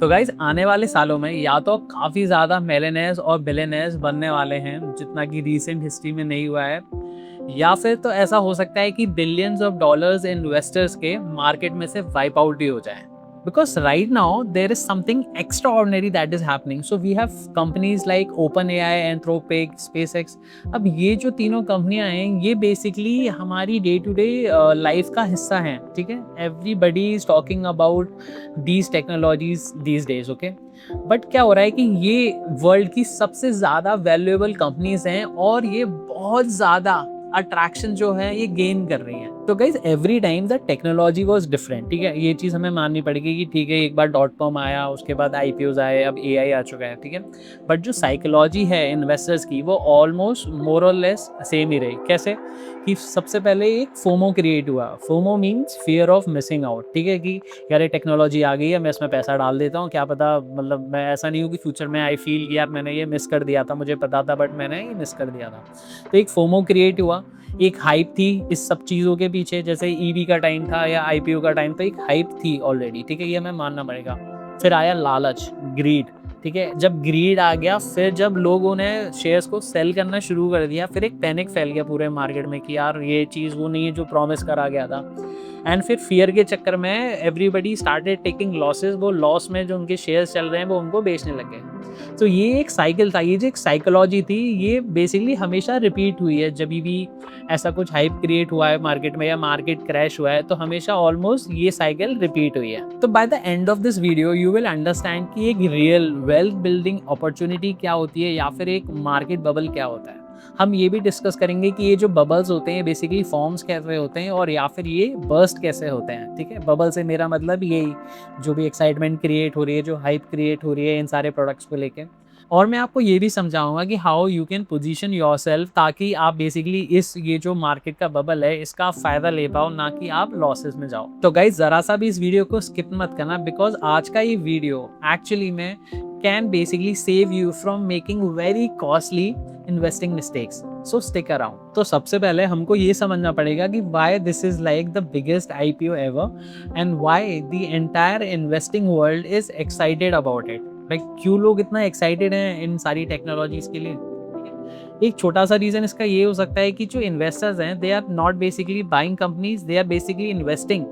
तो गाइज आने वाले सालों में या तो काफ़ी ज़्यादा मिलियनेयर्स और बिलियनेयर्स बनने वाले हैं, जितना कि रीसेंट हिस्ट्री में नहीं हुआ है, या फिर तो ऐसा हो सकता है कि बिलियंस ऑफ डॉलर्स इन्वेस्टर्स के मार्केट में से वाइप आउट ही हो जाए। Because right now there is something extraordinary that is happening. So we have companies like OpenAI, Anthropic, SpaceX. अब ये जो तीनों कंपनियां हैं ये बेसिकली हमारी डे टू डे लाइफ का हिस्सा हैं, ठीक है। Everybody is talking about these technologies these days, okay. But क्या हो रहा है कि ये वर्ल्ड की सबसे ज़्यादा वैल्यूएबल कंपनीज हैं और ये बहुत ज़्यादा अट्रैक्शन जो है ये गेन कर रही है। तो guys every time the technology was different, ठीक है। ये चीज़ हमें माननी पड़ेगी कि ठीक है, एक बार .com आया, उसके बाद IPOs आए, अब AI आ चुका है, ठीक है। बट जो साइकोलॉजी है इन्वेस्टर्स की वो ऑलमोस्ट मोर और लेस सेम ही रही। कैसे कि सबसे पहले एक फोमो क्रिएट हुआ। FOMO means fear of missing out, ठीक है, कि यार ये टेक्नोलॉजी आ गई है, मैं इसमें पैसा डाल देता हूँ, क्या पता, मतलब मैं ऐसा नहीं हूँ कि फ्यूचर में आई फील कि यार मैंने ये मिस कर दिया था, मुझे पता था बट मैंने ये मिस कर दिया था। तो एक फोमो क्रिएट हुआ, एक हाइप थी इस सब चीज़ों के पीछे। जैसे ईवी का टाइम था या IPO का टाइम था, एक हाइप थी ऑलरेडी, ठीक है, ये हमें मानना पड़ेगा। फिर आया लालच, ग्रीड, ठीक है। जब ग्रीड आ गया, फिर जब लोगों ने शेयर्स को सेल करना शुरू कर दिया, फिर एक पैनिक फैल गया पूरे मार्केट में कि यार ये चीज़ वो नहीं है जो प्रॉमिस करा गया था। एंड फिर फियर के चक्कर में एवरीबडी स्टार्टेड टेकिंग लॉसेस। वो लॉस में जो उनके शेयर्स चल रहे हैं वो उनको बेचने लग गए। तो ये एक साइकिल था, ये जो एक साइकोलॉजी थी, ये बेसिकली हमेशा रिपीट हुई है। जब भी ऐसा कुछ हाइप क्रिएट हुआ है मार्केट में या मार्केट क्रैश हुआ है, तो हमेशा ऑलमोस्ट ये साइकिल रिपीट हुई है। तो by the end of this video you will understand कि एक रियल वेल्थ बिल्डिंग अपॉर्चुनिटी क्या होती है या फिर एक मार्केट बबल क्या होता है। हम ये भी डिस्कस करेंगे कि ये जो बबल्स होते हैं बेसिकली फॉर्म्स कैसे होते हैं और या फिर ये बर्स्ट कैसे होते हैं, ठीक है। बबल से मेरा मतलब यही, जो भी एक्साइटमेंट क्रिएट हो रही है, जो हाइप क्रिएट हो रही है इन सारे प्रोडक्ट्स को लेके। और मैं आपको ये भी समझाऊंगा कि how you can position yourself, ताकि आप बेसिकली इस ये जो मार्केट का बबल है इसका फायदा ले पाओ, ना कि आप लॉसेस में जाओ। तो गाइज जरा सा भी इस वीडियो को स्किप मत करना, बिकॉज आज का ये वीडियो एक्चुअली में can basically save you from making very costly investing mistakes. So stick around. तो सबसे पहले हमको ये समझना पड़ेगा कि why this is like the biggest IPO ever and why the entire investing world is excited about it. Like क्यों लोग इतना एक्साइटेड हैं इन सारी टेक्नोलॉजीज के लिए। एक छोटा सा रीजन इसका ये हो सकता है कि जो इन्वेस्टर्स हैं they are not basically buying companies, they are basically investing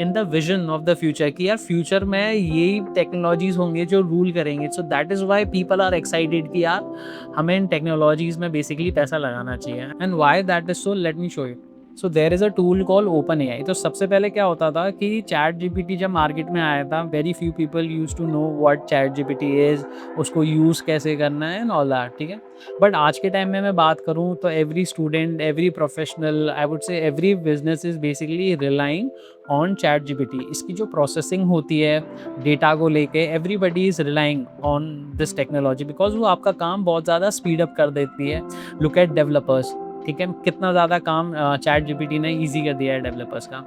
in the vision of the future, कि यार फ्यूचर में यही टेक्नोलॉजीज होंगे जो रूल करेंगे। So that is why people are excited कि यार हमें इन टेक्नोलॉजीज में बेसिकली पैसा लगाना चाहिए। And why that is so, let me show you. So there is a tool call OpenAI। तो सबसे पहले क्या होता था कि ChatGPT जब मार्केट में आया था, very few people used to know what ChatGPT is, उसको यूज़ कैसे करना है एंड ऑल दैट, ठीक है। बट आज के टाइम में मैं बात करूँ तो every student, every professional, I would say every business is basically relying on ChatGPT। इसकी जो प्रोसेसिंग होती है डेटा को लेके, everybody is relying on this technology because वो आपका काम बहुत ज़्यादा स्पीड अप कर देती है। लुक एट डेवलपर्स, ठीक है, कितना ज़्यादा काम ChatGPT ने ईजी कर दिया है डेवलपर्स का।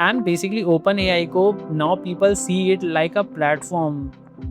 एंड बेसिकली OpenAI को now people see it like a platform.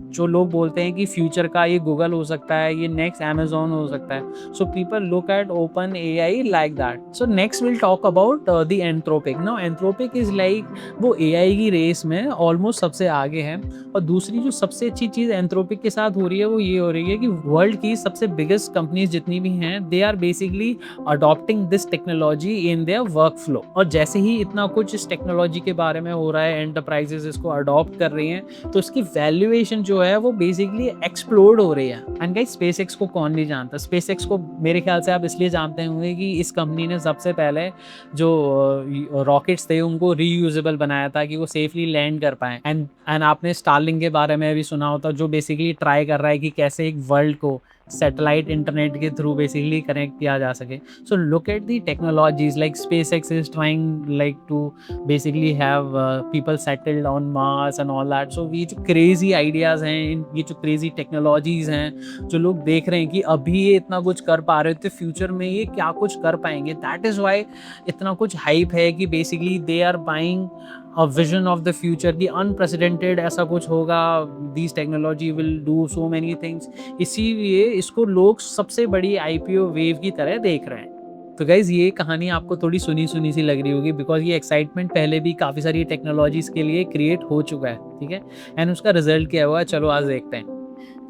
जो लोग बोलते हैं कि फ्यूचर का ये गूगल हो सकता है, ये नेक्स्ट Amazon हो सकता है। So people look at OpenAI like that. So next will talk about the Anthropic. Now Anthropic is like वो AI की रेस में ऑलमोस्ट सबसे आगे है। और दूसरी जो सबसे अच्छी चीज़ एंथ्रोपिक के साथ हो रही है वो ये हो रही है कि वर्ल्ड की सबसे बिगेस्ट कंपनीज जितनी भी हैं, they are basically adopting this technology in their work flow. और जैसे ही इतना कुछ इस टेक्नोलॉजी के बारे में हो रहा है, एंटरप्राइजेस इसको अडॉप्ट कर रही हैं, तो इसकी वैल्यूएशन जो है वो बेसिकली एक्सप्लोड हो रही है। एंड गाइस SpaceX को कौन नहीं जानता। SpaceX को मेरे ख्याल से आप इसलिए जानते होंगे कि इस कंपनी ने सबसे पहले जो रॉकेट्स थे उनको रीयूजेबल बनाया था कि वो सेफली लैंड कर पाए। एंड आपने स्टारलिंक के बारे में भी सुना होता, जो बेसिकली ट्राई कर रहा है कि कैसे एक वर्ल्ड को सैटेलाइट इंटरनेट के थ्रू बेसिकली कनेक्ट किया जा सके। So look at the technologies like SpaceX is trying like to basically have people settled on Mars and all that. So ये जो क्रेजी आइडियाज़ हैं, ये जो क्रेजी टेक्नोलॉजीज़ हैं, जो लोग देख रहे हैं कि अभी ये इतना कुछ कर पा रहे थे, फ्यूचर में ये क्या कुछ कर पाएंगे, दैट इज़ वाई इतना कुछ हाइप है कि basically they are buying a vision of the future की अनप्रेसिडेंटेड ऐसा कुछ होगा, this technology will do so many things. इसीलिए इसको लोग सबसे बड़ी IPO वेव की तरह देख रहे हैं। तो गाइज ये कहानी आपको थोड़ी सुनी सुनी सी लग रही होगी, बिकॉज ये एक्साइटमेंट पहले भी काफ़ी सारी टेक्नोलॉजीज़ के लिए क्रिएट हो चुका है। ठीक है, एंड उसका रिजल्ट क्या हुआ, चलो आज देखते हैं।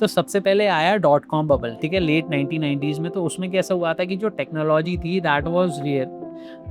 तो सबसे पहले आया .com बबल, ठीक है, लेट 1990s में। तो उसमें कैसा हुआ था कि जो टेक्नोलॉजी थी that was real,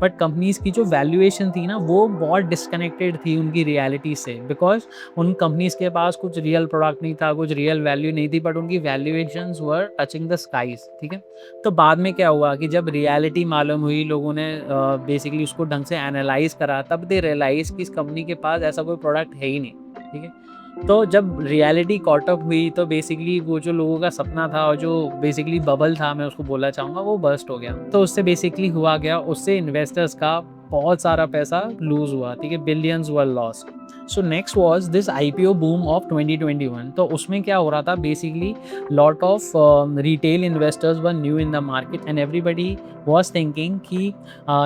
but companies की जो वैल्यूएशन थी ना वो बहुत डिस्कनेक्टेड थी उनकी रियलिटी से, बिकॉज उन कंपनीज के पास कुछ रियल प्रोडक्ट नहीं था, कुछ रियल वैल्यू नहीं थी, बट उनकी valuations were touching the skies, ठीक है। तो बाद में क्या हुआ कि जब रियलिटी मालूम हुई, लोगों ने बेसिकली उसको ढंग से एनालाइज करा, तब दे रियलाइज कि इस कंपनी के पास ऐसा कोई प्रोडक्ट है ही नहीं, ठीक है। तो जब रियलिटी कॉट अप हुई तो बेसिकली वो जो लोगों का सपना था और जो बेसिकली बबल था, मैं उसको बोलना चाहूँगा, वो बर्स्ट हो गया। तो उससे बेसिकली हुआ गया, उससे इन्वेस्टर्स का बहुत सारा पैसा लूज हुआ, ठीक है, billions were lost. So next was this IPO boom of 2021। तो उसमें क्या हो रहा था, basically lot of retail investors were new in the market and everybody was thinking कि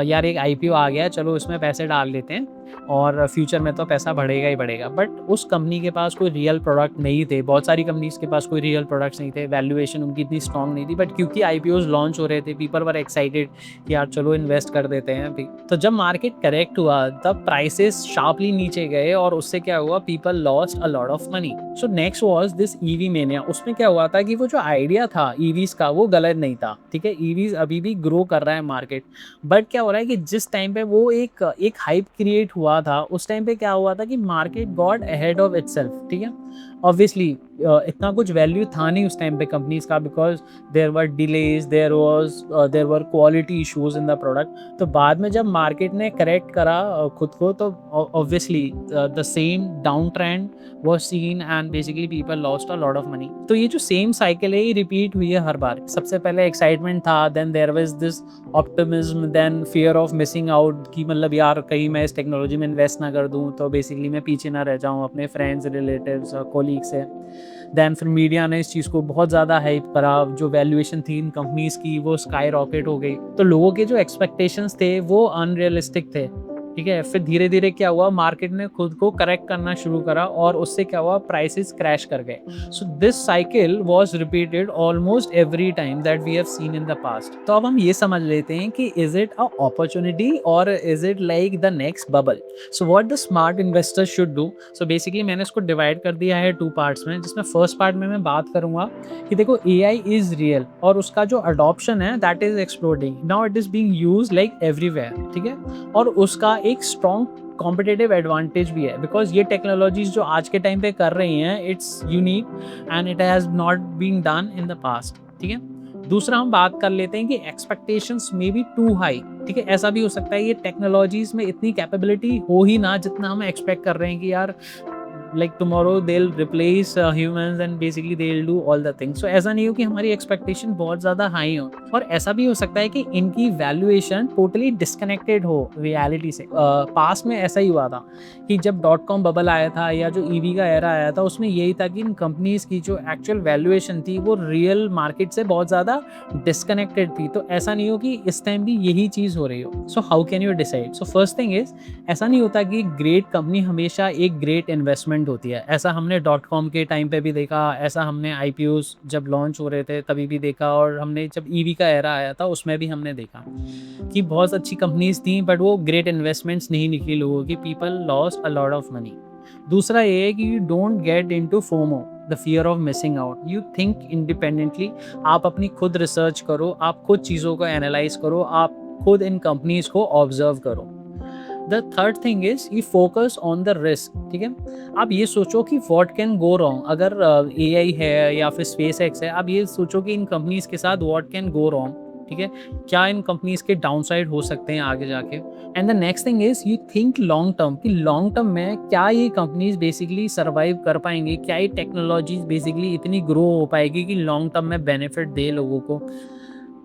यार एक आईपीओ आ गया, चलो इसमें पैसे डाल लेते हैं और फ्यूचर में तो पैसा बढ़ेगा ही बढ़ेगा। बट उस कंपनी के पास कोई रियल प्रोडक्ट नहीं थे, बहुत सारी कंपनीज के पास कोई रियल प्रोडक्ट्स नहीं थे, वैल्यूएशन उनकी इतनी स्ट्रॉन्ग नहीं थी, बट क्योंकि आईपीओज लॉन्च हो रहे थे, पीपल वर एक्साइटेड कि यार चलो इन्वेस्ट कर देते हैं अभी। तो जब मार्केट करेक्ट हुआ तब प्राइसेस शार्पली नीचे गए और उससे क्या हुआ, people lost a lot of money. So next was this EV mania. उसमें क्या हुआ था कि वो जो आइडिया था ईवीज का वो गलत नहीं था, ठीक है, ईवीज अभी भी ग्रो कर रहा है मार्केट। बट क्या हो रहा है कि जिस टाइम पे वो एक हाइप क्रिएट हुआ था, उस टाइम पे क्या हुआ था कि market got ahead of itself, ठीक है। ऑब्वियसली इतना कुछ वैल्यू था नहीं उस टाइम पे कंपनीज का, because there were delays, there were quality issues in the product. तो बाद में जब मार्केट ने करेक्ट करा खुद को, तो obviously the same down trend was scene and basically people lost a lot of money. तो ये जो सेम साइकिल है ये रिपीट हुई है हर बार। सबसे पहले एक्साइटमेंट था, then there was this optimism, then fear of missing out कि मतलब यार कहीं मैं इस टेक्नोलॉजी में इन्वेस्ट ना कर दूं तो बेसिकली मैं पीछे ना रह जाऊं अपने फ्रेंड्स, रिलेटिव्स, कोलीग से। देन फिर मीडिया ने इस चीज़ को बहुत ज़्यादा हाइप करा, जो वैल्यूएशन थी इन कंपनीज की वो स्काई रॉकेट हो गई। तो लोगों के जो एक्सपेक्टेशंस थे वो अनरियलिस्टिक थे, ठीक है। फिर धीरे धीरे क्या हुआ, मार्केट ने खुद को करेक्ट करना शुरू करा और उससे क्या हुआ, प्राइसेस क्रैश कर गए। So this cycle was repeated almost every time that we have seen in the past. तो अब हम ये समझ लेते हैं कि इज इट अ अपॉर्चुनिटी और is it like the next bubble. So what the smart investor should do. So basically मैंने इसको डिवाइड कर दिया है 2 पार्ट्स में, जिसमें फर्स्ट पार्ट में मैं बात करूंगा कि देखो एआई इज रियल और उसका जो अडॉप्शन है that is exploding now, it is being used like everywhere, ठीक है। और उसका एक स्ट्रॉन्ग कॉम्पिटिटिव एडवांटेज भी है, बिकॉज ये टेक्नोलॉजीज जो आज के टाइम पे कर रही हैं it's unique and it has not been done in the past, ठीक है। दूसरा हम बात कर लेते हैं कि expectations may be too high, ठीक है। ऐसा भी हो सकता है ये टेक्नोलॉजीज में इतनी कैपेबिलिटी हो ही ना जितना हम एक्सपेक्ट कर रहे हैं कि यार like tomorrow they'll replace humans and basically they'll do all the things। so ऐसा नहीं हो कि हमारी एक्सपेक्टेशन बहुत ज़्यादा हाई हो, और ऐसा भी हो सकता है कि इनकी वैल्यूएशन टोटली डिस्कनेक्टेड हो रियलिटी से। पास में ऐसा ही हुआ था कि जब .com बबल आया था या जो ईवी का एरा आया था, उसमें यही था कि इन कंपनीज की जो एक्चुअल वैल्यूएशन थी वो रियल मार्केट से बहुत ज़्यादा डिस्कनेक्टेड थी। तो ऐसा नहीं हो कि इस टाइम भी यही चीज़ हो रही हो। So how can you decide. So first thing is, ऐसा नहीं होता कि ग्रेट कंपनी हमेशा एक ग्रेट इन्वेस्टमेंट होती है। ऐसा हमने .com के टाइम पे भी देखा, ऐसा हमने आईपीओस जब लॉन्च हो रहे थे तभी भी देखा, और हमने जब ईवी का एरा आया था उसमें भी हमने देखा कि बहुत अच्छी कंपनीज थी बट वो ग्रेट इन्वेस्टमेंट्स नहीं निकली लोगों की, people lost a lot of money. दूसरा ये है कि you don't get into FOMO, the fear of missing out. You think independently, आप अपनी खुद रिसर्च करो, आप खुद चीज़ों को एनालाइज करो, आप खुद इन कंपनीज को ऑब्जर्व करो। The third thing is you focus on the risk, ठीक है। आप ये सोचो कि व्हाट कैन गो रॉन्ग। अगर एआई है या फिर स्पेस एक्स है, आप ये सोचो कि इन कंपनीज के साथ व्हाट कैन गो रॉन्ग, ठीक है, क्या इन कंपनीज के डाउनसाइड हो सकते हैं आगे जाके। And the next thing is you think long term, कि लॉन्ग टर्म में क्या ये कंपनीज बेसिकली सर्वाइव कर पाएंगी, क्या ये टेक्नोलॉजीज बेसिकली इतनी ग्रो हो पाएगी कि लॉन्ग टर्म में बेनिफिट दे लोगों को।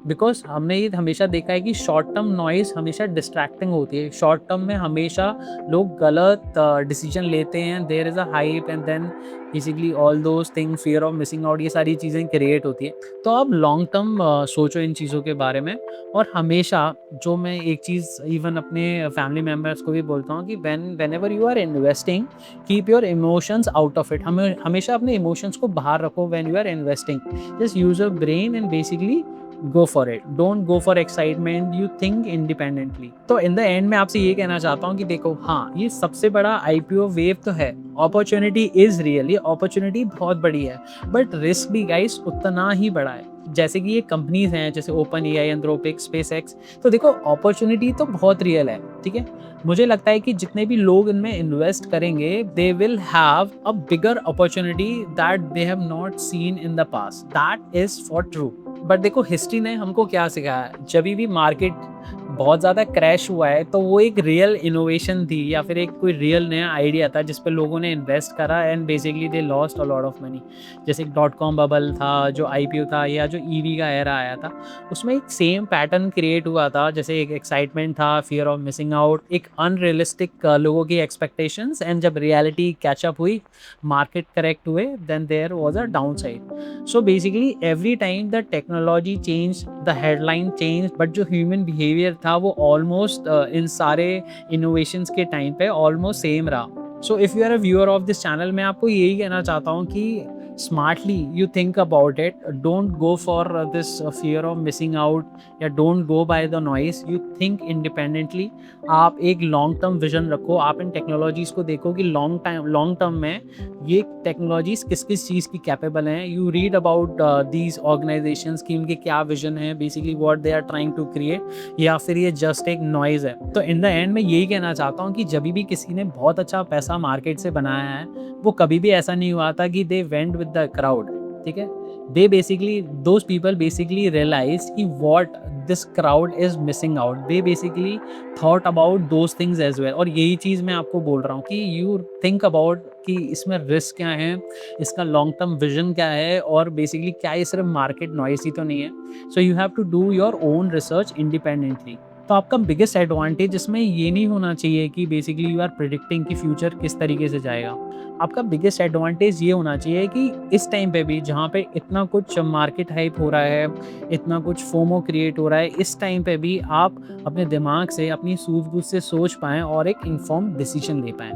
बिकॉज हमने ये हमेशा देखा है कि शॉर्ट टर्म नॉइज हमेशा डिस्ट्रैक्टिंग होती है। शॉर्ट टर्म में हमेशा लोग गलत डिसीजन लेते हैं, there is a hype and then basically all those thing, fear of missing out, ये सारी चीज़ें क्रिएट होती है। तो आप लॉन्ग टर्म सोचो इन चीज़ों के बारे में। और हमेशा जो मैं एक चीज़ इवन अपने फैमिली मेम्बर्स को भी बोलता हूँ कि whenever you are investing, keep your emotions out of it. हमें हमेशा अपने इमोशंस को बाहर रखो when you are investing. Just use your brain and basically go for it, don't go for excitement, you think independently. तो in the end मैं आपसे ये कहना चाहता हूँ कि देखो, हाँ ये सबसे बड़ा आईपीओ वेव तो है, अपॉर्चुनिटी इज रियल, ये अपॉर्चुनिटी बहुत बड़ी है, बट रिस्क भी गाइस उतना ही बड़ा है। जैसे कि ये कंपनीज हैं जैसे open AI, Anthropic, space x, तो देखो अपॉर्चुनिटी तो बहुत रियल है, ठीक है। मुझे लगता है कि जितने भी लोग इनमें इन्वेस्ट करेंगे they will have a bigger opportunity that they have not seen in the past, that is for true. But देखो हिस्ट्री ने हमको क्या सिखाया है, जब भी मार्केट बहुत ज़्यादा क्रैश हुआ है तो वो एक रियल इनोवेशन थी या फिर एक कोई रियल नया आइडिया था जिस पे लोगों ने इन्वेस्ट करा and basically they lost a lot of money. जैसे एक .com बबल था, जो आईपीओ था, या जो ईवी का एरा आया था, उसमें एक सेम पैटर्न क्रिएट हुआ था। जैसे एक एक्साइटमेंट था, फियर ऑफ मिसिंग आउट, एक अनरियलिस्टिक लोगों की एक्सपेक्टेशंस, एंड जब रियलिटी कैचअप हुई, मार्केट करेक्ट हुए, then there was a downside. So basically every time the technology change, the headline change, but जो ह्यूमन बिहेवियर था वो ऑलमोस्ट इन सारे इनोवेशंस के टाइम पे ऑलमोस्ट सेम रहा। So if you are a viewer of this channel, मैं आपको यही कहना चाहता हूँ कि smartly you think about it, don't go for this fear of missing out, या don't go by the noise, you think independently. आप एक लॉन्ग टर्म विजन रखो, आप इन टेक्नोलॉजीज़ को देखो कि लॉन्ग टर्म में ये टेक्नोलॉजीज किस किस चीज़ की कैपेबल हैं। You read about these organisations की उनके क्या विजन है, basically what they are trying to create, या फिर ये जस्ट एक नॉइज़ है। तो इन द एंड मैं यही कहना चाहता हूँ कि जब भी किसी ने बहुत अच्छा पैसा मार्केट से बनाया है, वो कभी भी ऐसा नहीं हुआ था कि they went with the crowd, ठीक है। They basically, those people basically realise कि what this crowd is missing out, they basically thought about those things as well. और यही चीज़ मैं आपको बोल रहा हूँ कि यू थिंक अबाउट कि इसमें रिस्क क्या है, इसका लॉन्ग टर्म विजन क्या है, और बेसिकली क्या ये सिर्फ मार्केट नॉइस ही तो नहीं है। So you have to do your own research independently. तो आपका बिगेस्ट एडवांटेज इसमें ये नहीं होना चाहिए कि बेसिकली यू आर प्रिडिक्टिंग कि फ्यूचर किस तरीके से जाएगा। आपका बिगेस्ट एडवांटेज ये होना चाहिए कि इस टाइम पे भी जहाँ पे इतना कुछ मार्केट हाइप हो रहा है, इतना कुछ फोमो क्रिएट हो रहा है, इस टाइम पे भी आप अपने दिमाग से, अपनी सूझबूझ से सोच पाएँ और एक इन्फॉर्म डिसीजन ले पाएँ।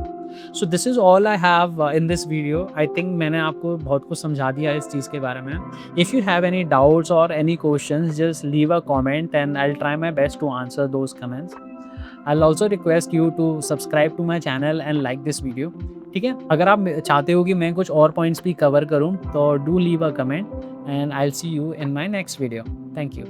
So this is all I have in this video. I think मैंने आपको बहुत कुछ समझा दिया है इस चीज़ के बारे में। If you have any doubts और any questions, just leave a comment and I will try my best to answer those comments. I will also request you to subscribe to my channel and like this video, ठीक है। अगर आप चाहते हो कि मैं कुछ और पॉइंट्स भी कवर करूँ तो do leave a comment and I will see you in my next video. Thank you.